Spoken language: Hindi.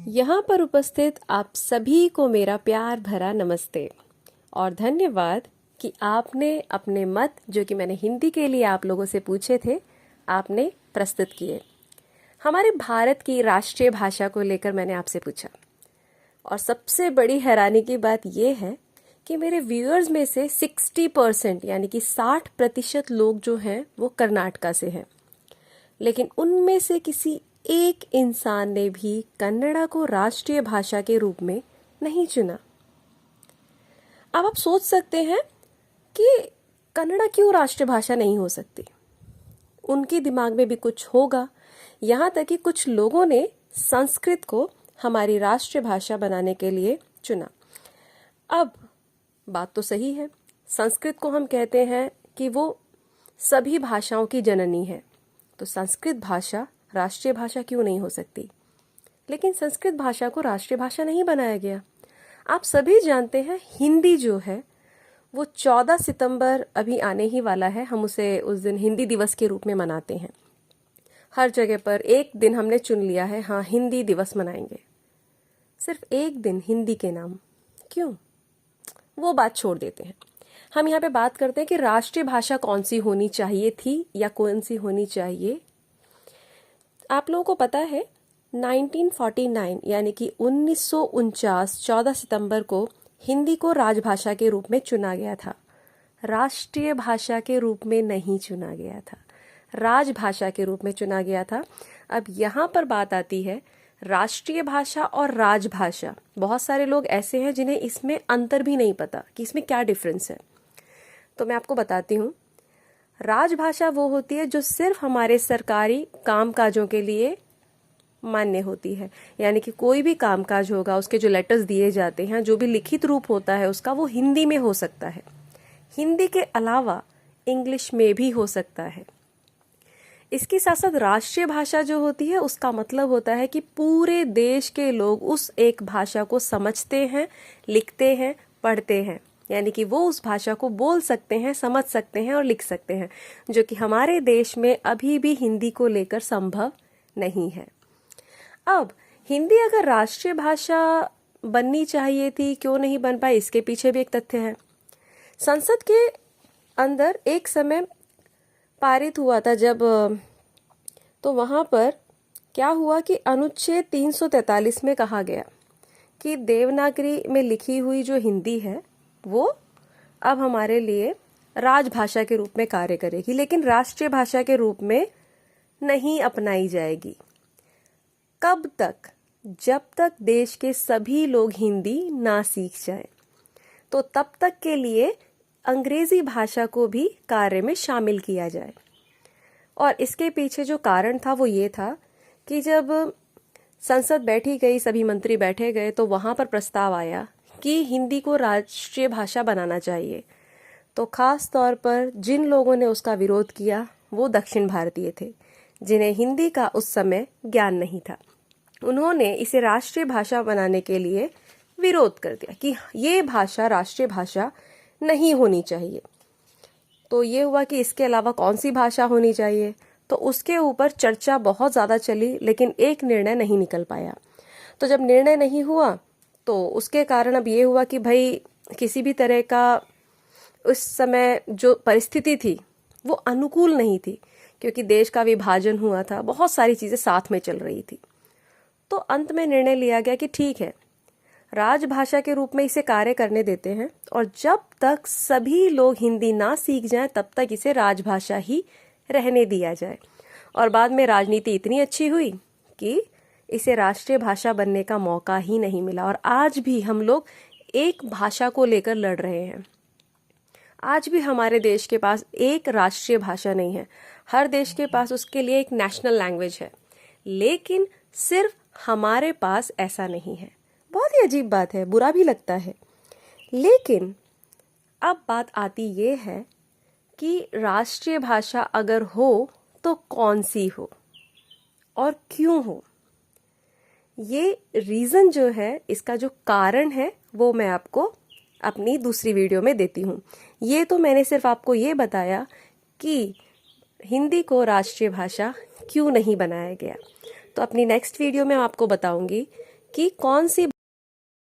यहाँ पर उपस्थित आप सभी को मेरा प्यार भरा नमस्ते और धन्यवाद कि आपने अपने मत जो कि मैंने हिंदी के लिए आप लोगों से पूछे थे, आपने प्रस्तुत किए। हमारे भारत की राष्ट्रीय भाषा को लेकर मैंने आपसे पूछा और सबसे बड़ी हैरानी की बात यह है कि मेरे व्यूअर्स में से 60% यानी कि 60% लोग जो हैं वो कर्नाटका से हैं, लेकिन उनमें से किसी एक इंसान ने भी कन्नड़ा को राष्ट्रीय भाषा के रूप में नहीं चुना। अब आप सोच सकते हैं कि कन्नड़ा क्यों राष्ट्रीय भाषा नहीं हो सकती। उनके दिमाग में भी कुछ होगा। यहाँ तक कि कुछ लोगों ने संस्कृत को हमारी राष्ट्रीय भाषा बनाने के लिए चुना। अब बात तो सही है, संस्कृत को हम कहते हैं कि वो सभी भाषाओं की जननी है, तो संस्कृत भाषा राष्ट्रीय भाषा क्यों नहीं हो सकती। लेकिन संस्कृत भाषा को राष्ट्रीय भाषा नहीं बनाया गया। आप सभी जानते हैं हिंदी जो है वो 14 सितंबर अभी आने ही वाला है। हम उसे उस दिन हिंदी दिवस के रूप में मनाते हैं। हर जगह पर एक दिन हमने चुन लिया है, हाँ हिंदी दिवस मनाएंगे। सिर्फ एक दिन हिंदी के नाम क्यों, वो बात छोड़ देते हैं। हम यहाँ पे बात करते हैं कि राष्ट्रीय भाषा कौन सी होनी चाहिए थी या कौन सी होनी चाहिए। आप लोगों को पता है 1949 यानी कि 1949 14 सितंबर को हिंदी को राजभाषा के रूप में चुना गया था। राष्ट्रीय भाषा के रूप में नहीं चुना गया था, राजभाषा के रूप में चुना गया था। अब यहाँ पर बात आती है राष्ट्रीय भाषा और राजभाषा। बहुत सारे लोग ऐसे हैं जिन्हें इसमें अंतर भी नहीं पता कि इसमें क्या डिफरेंस है। तो मैं आपको बताती हूँ। राजभाषा वो होती है जो सिर्फ हमारे सरकारी कामकाजों के लिए मान्य होती है, यानी कि कोई भी कामकाज होगा, उसके जो लेटर्स दिए जाते हैं, जो भी लिखित रूप होता है उसका, वो हिंदी में हो सकता है। हिंदी के अलावा इंग्लिश में भी हो सकता है। इसके साथ साथ राष्ट्रीय भाषा जो होती है उसका मतलब होता है कि पूरे देश के लोग उस एक भाषा को समझते हैं, लिखते हैं, पढ़ते हैं, यानी कि वो उस भाषा को बोल सकते हैं, समझ सकते हैं और लिख सकते हैं, जो कि हमारे देश में अभी भी हिंदी को लेकर संभव नहीं है। अब हिंदी अगर राष्ट्रीय भाषा बननी चाहिए थी, क्यों नहीं बन पाई, इसके पीछे भी एक तथ्य है। संसद के अंदर एक समय पारित हुआ था जब, तो वहां पर क्या हुआ कि अनुच्छेद 343 में कहा गया कि देवनागरी में लिखी हुई जो हिंदी है वो अब हमारे लिए राजभाषा के रूप में कार्य करेगी, लेकिन राष्ट्रीय भाषा के रूप में नहीं अपनाई जाएगी। कब तक? जब तक देश के सभी लोग हिंदी ना सीख जाएं। तो तब तक के लिए अंग्रेजी भाषा को भी कार्य में शामिल किया जाए। और इसके पीछे जो कारण था वो ये था कि जब संसद बैठी गई, सभी मंत्री बैठे गए, तो वहां पर प्रस्ताव आया कि हिंदी को राष्ट्रीय भाषा बनाना चाहिए। तो खास तौर पर जिन लोगों ने उसका विरोध किया वो दक्षिण भारतीय थे, जिन्हें हिंदी का उस समय ज्ञान नहीं था। उन्होंने इसे राष्ट्रीय भाषा बनाने के लिए विरोध कर दिया कि ये भाषा राष्ट्रीय भाषा नहीं होनी चाहिए। तो ये हुआ कि इसके अलावा कौन सी भाषा होनी चाहिए, तो उसके ऊपर चर्चा बहुत ज़्यादा चली, लेकिन एक निर्णय नहीं निकल पाया। तो जब निर्णय नहीं हुआ तो उसके कारण अब ये हुआ कि भाई किसी भी तरह का उस समय जो परिस्थिति थी वो अनुकूल नहीं थी, क्योंकि देश का विभाजन हुआ था, बहुत सारी चीज़ें साथ में चल रही थी। तो अंत में निर्णय लिया गया कि ठीक है, राजभाषा के रूप में इसे कार्य करने देते हैं, और जब तक सभी लोग हिंदी ना सीख जाएं तब तक इसे राजभाषा ही रहने दिया जाए। और बाद में राजनीति इतनी अच्छी हुई कि इसे राष्ट्रीय भाषा बनने का मौका ही नहीं मिला, और आज भी हम लोग एक भाषा को लेकर लड़ रहे हैं। आज भी हमारे देश के पास एक राष्ट्रीय भाषा नहीं है। हर देश के पास उसके लिए एक नेशनल लैंग्वेज है, लेकिन सिर्फ हमारे पास ऐसा नहीं है। बहुत ही अजीब बात है, बुरा भी लगता है। लेकिन अब बात आती ये है कि राष्ट्रीय भाषा अगर हो तो कौन सी हो और क्यों हो। ये रीज़न जो है, इसका जो कारण है, वो मैं आपको अपनी दूसरी वीडियो में देती हूँ। ये तो मैंने सिर्फ आपको ये बताया कि हिंदी को राष्ट्रीय भाषा क्यों नहीं बनाया गया। तो अपनी नेक्स्ट वीडियो में आपको बताऊंगी कि कौन सी